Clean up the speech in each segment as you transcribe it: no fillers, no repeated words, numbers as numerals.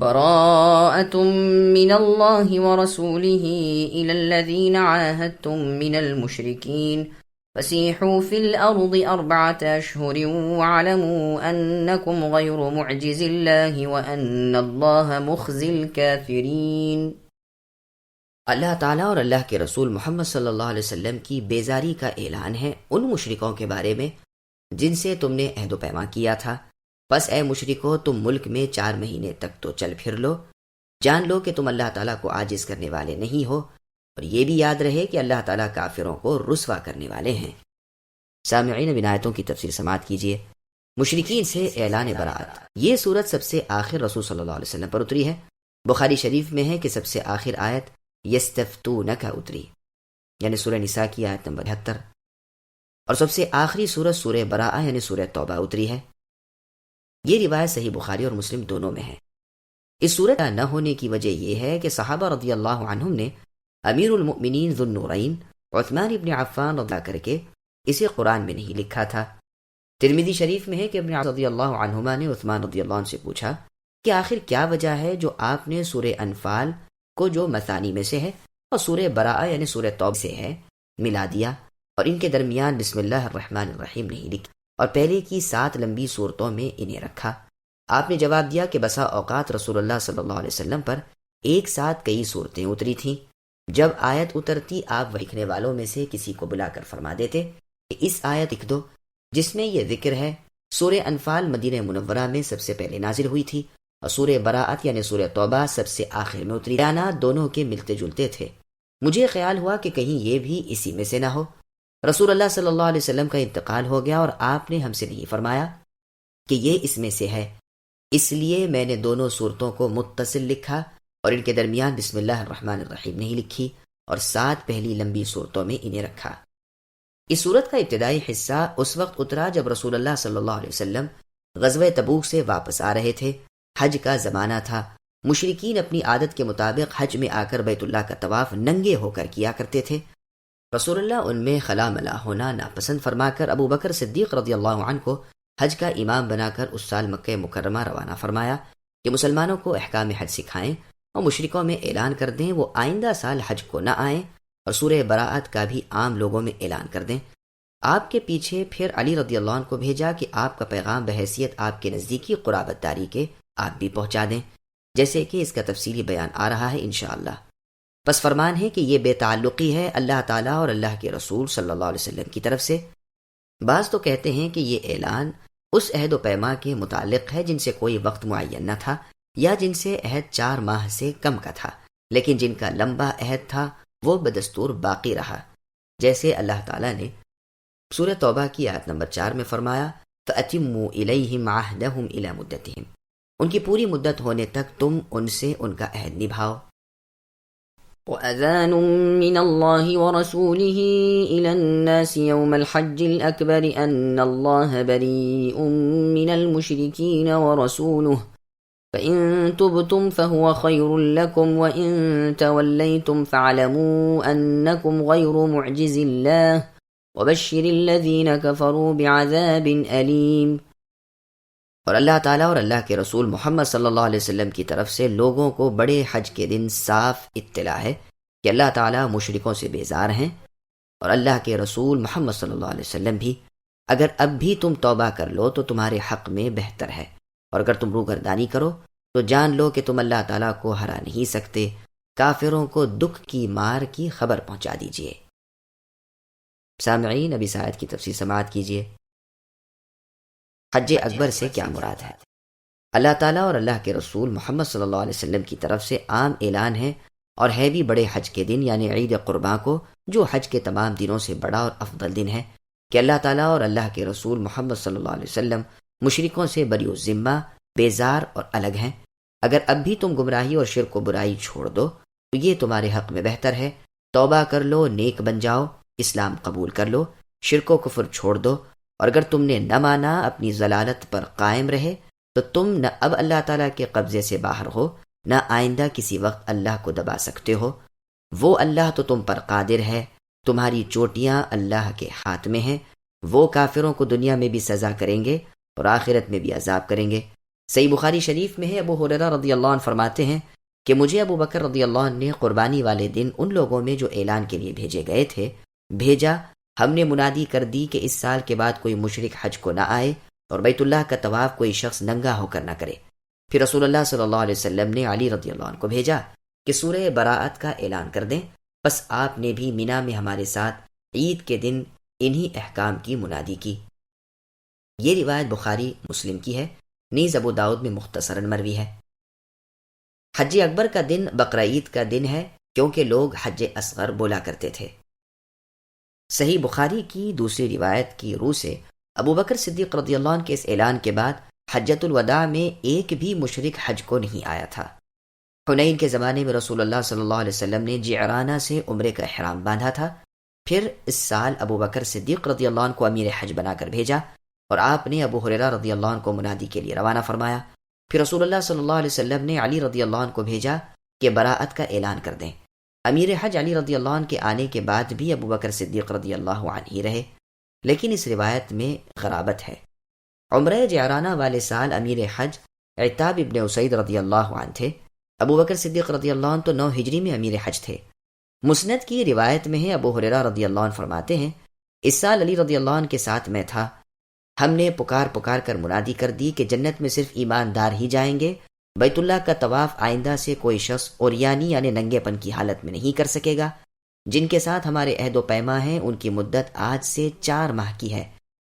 براءة من الله ورسوله إلى الذين عاهدتم من المشركين فسيحوا في الأرض 4 أشهر واعلموا أنكم غير معجز الله وأن الله مخزي الكافرين۔ اللہ تعالیٰ اور اللہ کے رسول محمد صلی اللہ علیہ وسلم کی بیزاری کا اعلان ہے ان مشرکوں کے بارے میں جن سے تم نے عہد و پیما کیا تھا۔ بس اے مشرکو، تم ملک میں 4 مہینے تک تو چل پھر لو، جان لو کہ تم اللہ تعالیٰ کو عاجز کرنے والے نہیں ہو، اور یہ بھی یاد رہے کہ اللہ تعالیٰ کافروں کو رسوا کرنے والے ہیں۔ سامعین، اب ان آیتوں کی تفسیر سماعت کیجیے۔ مشرکین سے اعلان برات، یہ صورت سب سے آخر رسول صلی اللہ علیہ وسلم پر اتری ہے۔ بخاری شریف میں ہے کہ سب سے آخر آیت یستفتونک اتری، یعنی سورہ نساء کی آیت نمبر 73، اور سب سے آخری سورت سورہ براءہ یعنی سورہ توبہ اتری ہے۔ یہ روایت صحیح بخاری اور مسلم دونوں میں ہے۔ اس صورت نہ ہونے کی وجہ یہ ہے کہ صحابہ رضی اللہ عنہم نے امیر المؤمنین ذو النورین عثمان ابن عفان رضی اللہ کر کے اسے قرآن میں نہیں لکھا تھا۔ ترمذی شریف میں ہے کہ ابن رضی اللہ عنہما نے عثمان رضی اللہ عنہ سے پوچھا کہ آخر کیا وجہ ہے جو آپ نے سورہ انفال کو جو مثانی میں سے ہے اور سورہ براءہ یعنی سورہ توبہ سے ہے ملا دیا اور ان کے درمیان بسم اللہ الرحمن الرحیم نہیں لکھی اور پہلے کی 7 لمبی صورتوں میں انہیں رکھا؟ آپ نے جواب دیا کہ بسا اوقات رسول اللہ صلی اللہ علیہ وسلم پر ایک ساتھ کئی صورتیں اتری تھیں۔ جب آیت اترتی آپ لکھنے والوں میں سے کسی کو بلا کر فرما دیتے کہ اس آیت لکھ دو جس میں یہ ذکر ہے۔ سورہ انفال مدینہ منورہ میں سب سے پہلے نازل ہوئی تھی اور سورہ براءت یعنی سورہ توبہ سب سے آخر میں اتری۔ بیانات دونوں کے ملتے جلتے تھے۔ مجھے خیال ہوا کہ کہیں یہ بھی اسی میں سے نہ ہو۔ رسول اللہ صلی اللہ علیہ وسلم کا انتقال ہو گیا اور آپ نے ہم سے نہیں فرمایا کہ یہ اس میں سے ہے، اس لیے میں نے دونوں صورتوں کو متصل لکھا اور ان کے درمیان بسم اللہ الرحمن الرحیم نہیں لکھی اور 7 پہلی لمبی صورتوں میں انہیں رکھا۔ اس صورت کا ابتدائی حصہ اس وقت اترا جب رسول اللہ صلی اللہ علیہ وسلم غزوہ تبوک سے واپس آ رہے تھے۔ حج کا زمانہ تھا۔ مشرکین اپنی عادت کے مطابق حج میں آ کر بیت اللہ کا طواف ننگے ہو کر کیا کرتے تھے۔ رسول اللہ ان میں خلا ملا ہونا ناپسند فرما کر ابو بکر صدیق رضی اللہ عنہ کو حج کا امام بنا کر اس سال مکہ مکرمہ روانہ فرمایا کہ مسلمانوں کو احکام حج سکھائیں اور مشرکوں میں اعلان کر دیں وہ آئندہ سال حج کو نہ آئیں، اور سورہ براءت کا بھی عام لوگوں میں اعلان کر دیں۔ آپ کے پیچھے پھر علی رضی اللہ عنہ کو بھیجا کہ آپ کا پیغام بحیثیت آپ کے نزدیکی قرابت داری کے آپ بھی پہنچا دیں، جیسے کہ اس کا تفصیلی بیان آ رہا ہے انشاءاللہ۔ بس فرمان ہے کہ یہ بے تعلقی ہے اللہ تعالیٰ اور اللہ کے رسول صلی اللہ علیہ وسلم کی طرف سے۔ بعض تو کہتے ہیں کہ یہ اعلان اس عہد و پیما کے متعلق ہے جن سے کوئی وقت معین نہ تھا یا جن سے عہد 4 ماہ سے کم کا تھا، لیکن جن کا لمبا عہد تھا وہ بدستور باقی رہا، جیسے اللہ تعالیٰ نے سورہ توبہ کی آیت نمبر 4 میں فرمایا فَأَتِمُّوا إِلَيْهِمْ عَهْدَهُمْ إِلَى مُدَّتِهِمْ، ان کی پوری مدت ہونے تک تم ان سے ان کا عہد نبھاؤ۔ وَأَذَانٌ مِّنَ اللَّهِ وَرَسُولِهِ إِلَى النَّاسِ يَوْمَ الْحَجِّ الْأَكْبَرِ أَنَّ اللَّهَ بَرِيءٌ مِّنَ الْمُشْرِكِينَ وَرَسُولُهُ فَإِن تُبْتُمْ فَهُوَ خَيْرٌ لَّكُمْ وَإِن تَوَلَّيْتُمْ فَاعْلَمُوا أَنَّكُمْ غَيْرُ مُعْجِزِ اللَّهِ وَبَشِّرِ الَّذِينَ كَفَرُوا بِعَذَابٍ أَلِيمٍ۔ اور اللہ تعالیٰ اور اللہ کے رسول محمد صلی اللہ علیہ وسلم کی طرف سے لوگوں کو بڑے حج کے دن صاف اطلاع ہے کہ اللہ تعالیٰ مشرکوں سے بیزار ہیں، اور اللہ کے رسول محمد صلی اللہ علیہ وسلم بھی۔ اگر اب بھی تم توبہ کر لو تو تمہارے حق میں بہتر ہے، اور اگر تم روگردانی کرو تو جان لو کہ تم اللہ تعالیٰ کو ہرا نہیں سکتے۔ کافروں کو دکھ کی مار کی خبر پہنچا دیجیے۔ سامعین، اب اس آیت کی تفسیر سماعت کیجیے۔ حج اکبر سے کیا مراد ہے؟ اللہ تعالیٰ اور اللہ کے رسول محمد صلی اللہ علیہ وسلم کی طرف سے عام اعلان ہے اور ہے بھی بڑے حج کے دن یعنی عید قرباں کو، جو حج کے تمام دنوں سے بڑا اور افضل دن ہے، کہ اللہ تعالیٰ اور اللہ کے رسول محمد صلی اللہ علیہ وسلم مشرکوں سے بری ذمہ، بیزار اور الگ ہیں۔ اگر اب بھی تم گمراہی اور شرک و برائی چھوڑ دو تو یہ تمہارے حق میں بہتر ہے۔ توبہ کر لو، نیک بن جاؤ، اسلام قبول کر لو، شرک و کفر چھوڑ دو، اور اگر تم نے نہ مانا، اپنی ضلالت پر قائم رہے، تو تم نہ اب اللہ تعالیٰ کے قبضے سے باہر ہو، نہ آئندہ کسی وقت اللہ کو دبا سکتے ہو۔ وہ اللہ تو تم پر قادر ہے، تمہاری چوٹیاں اللہ کے ہاتھ میں ہیں۔ وہ کافروں کو دنیا میں بھی سزا کریں گے اور آخرت میں بھی عذاب کریں گے۔ صحیح بخاری شریف میں ہے، ابو ہریرہ رضی اللہ عنہ فرماتے ہیں کہ مجھے ابو بکر رضی اللہ عنہ نے قربانی والے دن ان لوگوں میں جو اعلان کے لیے بھیجے گئے تھے بھیجا، ہم نے منادی کر دی کہ اس سال کے بعد کوئی مشرک حج کو نہ آئے اور بیت اللہ کا طواف کوئی شخص ننگا ہو کر نہ کرے۔ پھر رسول اللہ صلی اللہ علیہ وسلم نے علی رضی اللہ عنہ کو بھیجا کہ سورہ براءت کا اعلان کر دیں، بس آپ نے بھی مینا میں ہمارے ساتھ عید کے دن انہی احکام کی منادی کی۔ یہ روایت بخاری مسلم کی ہے، نیز ابو داؤد میں مختصراً مروی ہے۔ حج اکبر کا دن بقرہ عید کا دن ہے کیونکہ لوگ حج اصغر بولا کرتے تھے۔ صحیح بخاری کی دوسری روایت کی روح سے ابو بکر صدیق رضی اللہ عنہ کے اس اعلان کے بعد حجۃ الوداع میں ایک بھی مشرک حج کو نہیں آیا تھا۔ حنین کے زمانے میں رسول اللہ صلی اللہ علیہ وسلم نے جعرانہ سے عمرے کا احرام باندھا تھا، پھر اس سال ابو بکر صدیق رضی اللہ عنہ کو امیر حج بنا کر بھیجا اور آپ نے ابو ہریرہ رضی اللہ عنہ کو منادی کے لیے روانہ فرمایا۔ پھر رسول اللہ صلی اللہ علیہ وسلم نے علی رضی اللہ عنہ کو بھیجا کہ براءت کا اعلان کر دیں۔ امیر حج علی رضی اللہ عنہ کے آنے کے بعد بھی ابو بکر صدیق رضی اللہ عنہ ہی رہے، لیکن اس روایت میں غرابت ہے۔ عمرہ جعرانہ والے سال امیر حج عتاب ابن اسید رضی اللہ عنہ تھے، ابو بکر صدیق رضی اللہ عنہ تو 9 ہجری میں امیر حج تھے۔ مسند کی روایت میں ہے، ابو ہریرہ رضی اللہ عنہ فرماتے ہیں اس سال علی رضی اللہ عنہ کے ساتھ میں تھا، ہم نے پکار کر منادی کر دی کہ جنت میں صرف ایماندار ہی جائیں گے، بیت اللہ کا طواف آئندہ سے کوئی شخص اوریانی یعنی ننگے پن کی حالت میں نہیں کر سکے گا۔ جن کے ساتھ ہمارے عہد و پیما ہیں ان کی مدت آج سے 4 ماہ کی ہے۔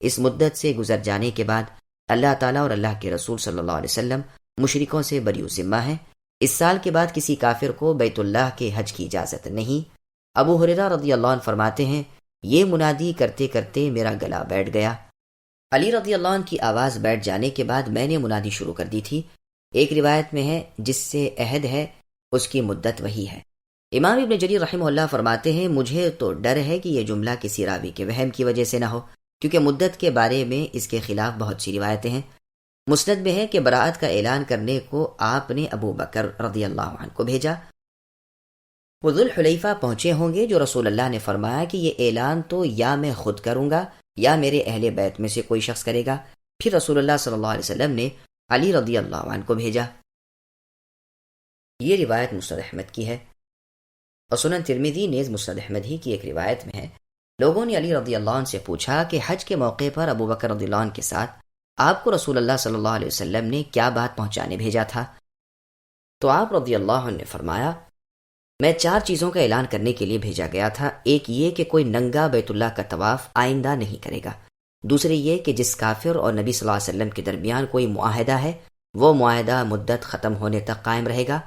اس مدت سے گزر جانے کے بعد اللہ تعالیٰ اور اللہ کے رسول صلی اللہ علیہ وسلم مشرکوں سے بری ذمہ ہیں۔ اس سال کے بعد کسی کافر کو بیت اللہ کے حج کی اجازت نہیں۔ ابو ہریرہ رضی اللہ عنہ فرماتے ہیں یہ منادی کرتے کرتے میرا گلا بیٹھ گیا۔ علی رضی اللہ عنہ کی آواز بیٹھ جانے کے بعد میں نے منادی شروع کر دی تھی۔ ایک روایت میں ہے جس سے عہد ہے اس کی مدت وہی ہے۔ امام ابن جریر رحمہ اللہ فرماتے ہیں مجھے تو ڈر ہے کہ یہ جملہ کسی راوی کے وہم کی وجہ سے نہ ہو، کیونکہ مدت کے بارے میں اس کے خلاف بہت سی روایتیں ہیں۔ مسند میں ہے کہ براءت کا اعلان کرنے کو آپ نے ابو بکر رضی اللہ عنہ کو بھیجا۔ وہ ذوالحلیفہ پہنچے ہوں گے جو رسول اللہ نے فرمایا کہ یہ اعلان تو یا میں خود کروں گا یا میرے اہل بیت میں سے کوئی شخص کرے گا۔ پھر رسول اللہ صلی اللہ علیہ وسلم نے علی رضی اللہ عنہ کو بھیجا۔ یہ روایت مسند احمد کی ہے اور سنن ترمذی نیز مسند احمد ہی کی ایک روایت میں ہے، لوگوں نے علی رضی اللہ عنہ سے پوچھا کہ حج کے موقع پر ابو بکر رضی اللہ عنہ کے ساتھ آپ کو رسول اللہ صلی اللہ علیہ وسلم نے کیا بات پہنچانے بھیجا تھا؟ تو آپ رضی اللہ عنہ نے فرمایا میں 4 چیزوں کا اعلان کرنے کے لیے بھیجا گیا تھا۔ ایک یہ کہ کوئی ننگا بیت اللہ کا طواف آئندہ نہیں کرے گا۔ دوسرے یہ کہ جس کافر اور نبی صلی اللہ علیہ وسلم کے درمیان کوئی معاہدہ ہے وہ معاہدہ مدت ختم ہونے تک قائم رہے گا،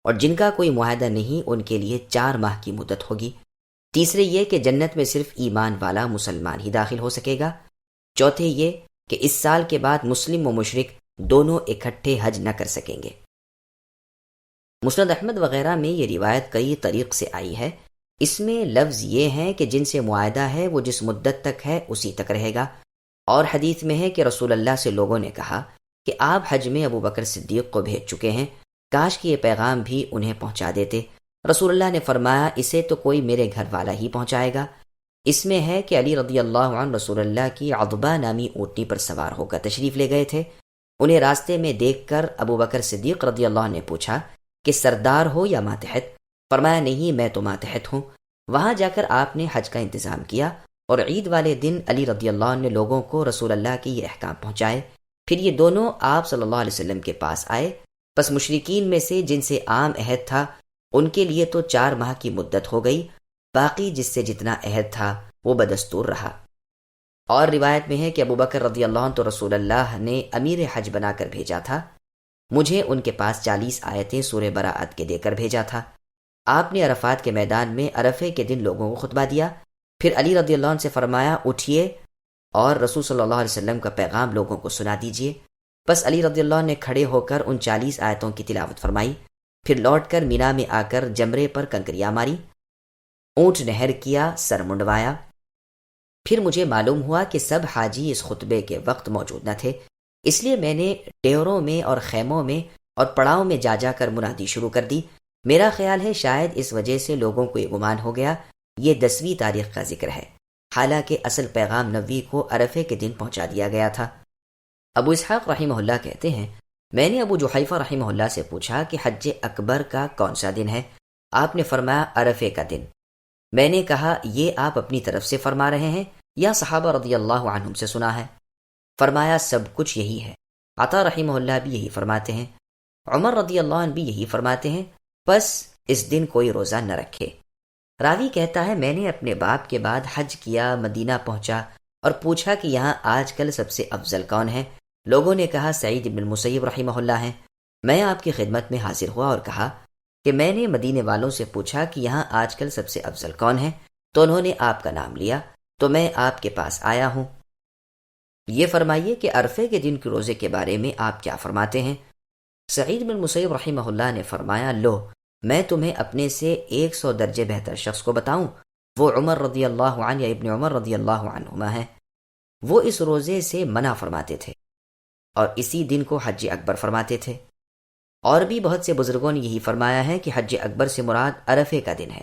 اور جن کا کوئی معاہدہ نہیں ان کے لیے 4 ماہ کی مدت ہوگی۔ تیسرے یہ کہ جنت میں صرف ایمان والا مسلمان ہی داخل ہو سکے گا۔ چوتھے یہ کہ اس سال کے بعد مسلم و مشرک دونوں اکٹھے حج نہ کر سکیں گے۔ مسند احمد وغیرہ میں یہ روایت کئی طریق سے آئی ہے۔ اس میں لفظ یہ ہیں کہ جن سے معاہدہ ہے وہ جس مدت تک ہے اسی تک رہے گا، اور حدیث میں ہے کہ رسول اللہ سے لوگوں نے کہا کہ آپ حج میں ابو بکر صدیق کو بھیج چکے ہیں، کاش کہ یہ پیغام بھی انہیں پہنچا دیتے۔ رسول اللہ نے فرمایا اسے تو کوئی میرے گھر والا ہی پہنچائے گا۔ اس میں ہے کہ علی رضی اللہ عنہ رسول اللہ کی عضبہ نامی اونٹنی پر سوار ہو کر تشریف لے گئے تھے۔ انہیں راستے میں دیکھ کر ابو بکر صدیق رضی اللہ عنہ نے پوچھا کہ سردار ہو یا ماتحت؟ فرمایا نہیں میں تو ماتحت ہوں۔ وہاں جا کر آپ نے حج کا انتظام کیا، اور عید والے دن علی رضی اللہ عنہ نے لوگوں کو رسول اللہ کے یہ احکام پہنچائے۔ پھر یہ دونوں آپ صلی اللہ علیہ وسلم کے پاس آئے، پس مشرکین میں سے جن سے عام عہد تھا ان کے لیے تو 4 ماہ کی مدت ہو گئی، باقی جس سے جتنا عہد تھا وہ بدستور رہا۔ اور روایت میں ہے کہ ابو بکر رضی اللہ عنہ تو رسول اللہ نے امیر حج بنا کر بھیجا تھا، مجھے ان کے پاس 40 آیتیں سورہ براءت کے دے کر بھیجا تھا۔ آپ نے عرفات کے میدان میں عرفے کے دن لوگوں کو خطبہ دیا، پھر علی رضی اللہ عنہ سے فرمایا اٹھیے اور رسول صلی اللہ علیہ وسلم کا پیغام لوگوں کو سنا دیجیے۔ بس علی رضی اللہ عنہ نے کھڑے ہو کر ان 40 آیتوں کی تلاوت فرمائی، پھر لوٹ کر مینا میں آ کر جمرے پر کنکریاں ماری، اونٹ نہر کیا، سر منڈوایا۔ پھر مجھے معلوم ہوا کہ سب حاجی اس خطبے کے وقت موجود نہ تھے، اس لیے میں نے ڈیوروں میں اور خیموں میں اور پڑاؤں میں جا کر منادی شروع کر دی۔ میرا خیال ہے شاید اس وجہ سے لوگوں کو یہ گمان ہو گیا یہ 10ویں تاریخ کا ذکر ہے، حالانکہ اصل پیغام 9ویں کو عرفے کے دن پہنچا دیا گیا تھا۔ ابو اسحاق رحمہ اللہ کہتے ہیں میں نے ابو جحیفہ رحمہ اللہ سے پوچھا کہ حج اکبر کا کون سا دن ہے؟ آپ نے فرمایا عرفے کا دن۔ میں نے کہا یہ آپ اپنی طرف سے فرما رہے ہیں یا صحابہ رضی اللہ عنہم سے سنا ہے؟ فرمایا سب کچھ یہی ہے۔ عطا رحمہ اللہ بھی یہی فرماتے ہیں، عمر رضی اللہ عنہ بھی یہی فرماتے ہیں، پس اس دن کوئی روزہ نہ رکھے۔ راوی کہتا ہے میں نے اپنے باپ کے بعد حج کیا، مدینہ پہنچا اور پوچھا کہ یہاں آج کل سب سے افضل کون ہے؟ لوگوں نے کہا سعید بن المسیب رحمہ اللہ ہیں۔ میں آپ کی خدمت میں حاضر ہوا اور کہا کہ میں نے مدینے والوں سے پوچھا کہ یہاں آج کل سب سے افضل کون ہے، تو انہوں نے آپ کا نام لیا، تو میں آپ کے پاس آیا ہوں۔ یہ فرمائیے کہ عرفے کے دن کے روزے کے بارے میں آپ کیا فرماتے ہیں؟ سعید بن مسیب رحمہ اللہ نے فرمایا لو، میں تمہیں اپنے سے 100 درجے بہتر شخص کو بتاؤں، وہ عمر رضی اللہ عنہ یا ابن عمر رضی اللہ عنہما ہے۔ وہ اس روزے سے منع فرماتے تھے اور اسی دن کو حج اکبر فرماتے تھے۔ اور بھی بہت سے بزرگوں نے یہی فرمایا ہے کہ حج اکبر سے مراد عرفے کا دن ہے۔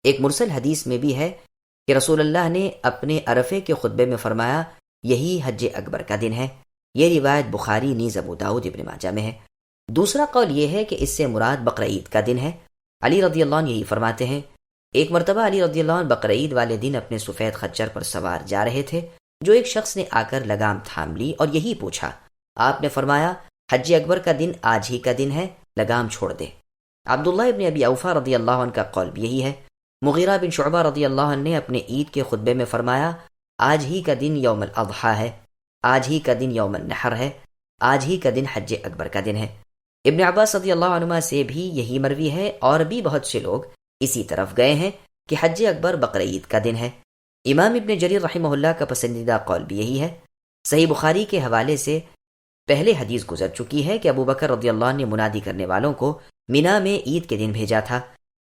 ایک مرسل حدیث میں بھی ہے کہ رسول اللہ نے اپنے عرفے کے خطبے میں فرمایا یہی حج اکبر کا دن ہے۔ یہ روایت بخاری نیز ابو داؤد ابن ماجہ میں ہے۔ دوسرا قول یہ ہے کہ اس سے مراد بقرعید کا دن ہے۔ علی رضی اللہ عنہ یہی فرماتے ہیں، ایک مرتبہ علی رضی اللہ عنہ بقرعید والے دن اپنے سفید خچر پر سوار جا رہے تھے، جو ایک شخص نے آ کر لگام تھام لی اور یہی پوچھا۔ آپ نے فرمایا حج اکبر کا دن آج ہی کا دن ہے، لگام چھوڑ دے۔ عبداللہ ابن ابی اوفا رضی اللہ عنہ کا قول بھی یہی ہے۔ مغیرہ بن شعبہ رضی اللہ عنہ نے اپنے عید کے خطبے میں فرمایا آج ہی کا دن یوم الاضحیٰ ہے، آج ہی کا دن یوم النحر ہے، آج ہی کا دن حج اکبر کا دن ہے۔ ابن عباس رضی اللہ عنہما سے بھی یہی مروی ہے، اور بھی بہت سے لوگ اسی طرف گئے ہیں کہ حج اکبر بقرعید کا دن ہے۔ امام ابن جریر رحمہ اللہ کا پسندیدہ قول بھی یہی ہے۔ صحیح بخاری کے حوالے سے پہلے حدیث گزر چکی ہے کہ ابو بکر رضی اللہ عنہ نے منادی کرنے والوں کو مینا میں عید کے دن بھیجا تھا۔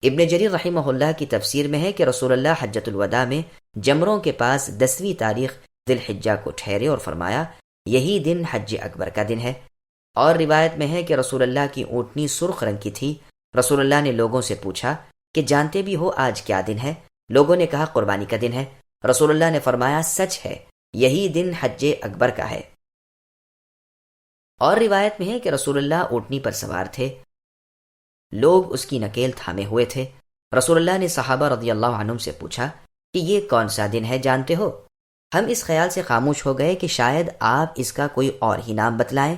ابن جریر رحمہ اللہ کی تفسیر میں ہے کہ رسول اللہ حجۃ الوداع میں جمروں کے پاس 10ویں تاریخ ذی الحجہ کو ٹھہرے اور فرمایا یہی دن حج اکبر کا دن ہے۔ اور روایت میں ہے کہ رسول اللہ کی اونٹنی سرخ رنگ کی تھی۔ رسول اللہ نے لوگوں سے پوچھا کہ جانتے بھی ہو آج کیا دن ہے؟ لوگوں نے کہا قربانی کا دن ہے۔ رسول اللہ نے فرمایا سچ ہے، یہی دن حج اکبر کا ہے۔ اور روایت میں ہے کہ رسول اللہ اونٹنی پر سوار تھے، لوگ اس کی نکیل تھامے ہوئے تھے۔ رسول اللہ نے صحابہ رضی اللہ عنہم سے پوچھا کہ یہ کون سا دن ہے جانتے ہو؟ ہم اس خیال سے خاموش ہو گئے کہ شاید آپ اس کا کوئی اور ہی نام بتلائیں۔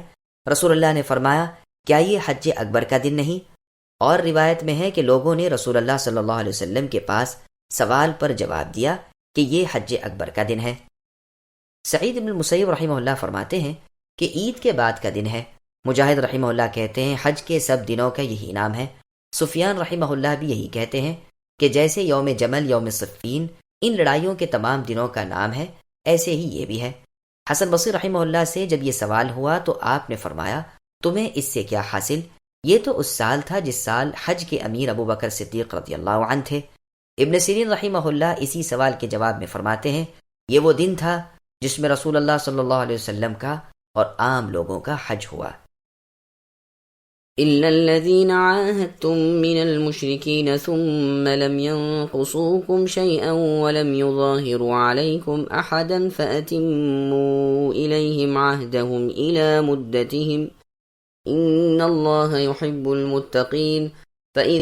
رسول اللہ نے فرمایا کیا یہ حج اکبر کا دن نہیں؟ اور روایت میں ہے کہ لوگوں نے رسول اللہ صلی اللہ علیہ وسلم کے پاس سوال پر جواب دیا کہ یہ حج اکبر کا دن ہے۔ سعید بن المسیب رحمہ اللہ فرماتے ہیں کہ عید کے بعد کا دن ہے۔ مجاہد رحمہ اللہ کہتے ہیں حج کے سب دنوں کا یہی نام ہے۔ سفیان رحمہ اللہ بھی یہی کہتے ہیں کہ جیسے یوم جمل، یوم صفین ان لڑائیوں کے تمام دنوں کا نام ہے، ایسے ہی یہ بھی ہے۔ حسن بصری رحمہ اللہ سے جب یہ سوال ہوا تو آپ نے فرمایا تمہیں اس سے کیا حاصل؟ یہ تو اس سال تھا جس سال حج کے امیر ابو بکر صدیق رضی اللہ عنہ تھے۔ ابن سیرین رحمہ اللہ اسی سوال کے جواب میں فرماتے ہیں یہ وہ دن تھا جس میں رسول اللہ صلی اللہ علیہ وسلم کا اور عام لوگوں کا حج ہوا۔ إلا الذين عاهدتم من المشركين ثم لم ينقصوكم شيئا ولم يظاهروا عليكم أحدا فأتموا إليهم عهدهم إلى مدتهم إن الله يحب المتقين فإذا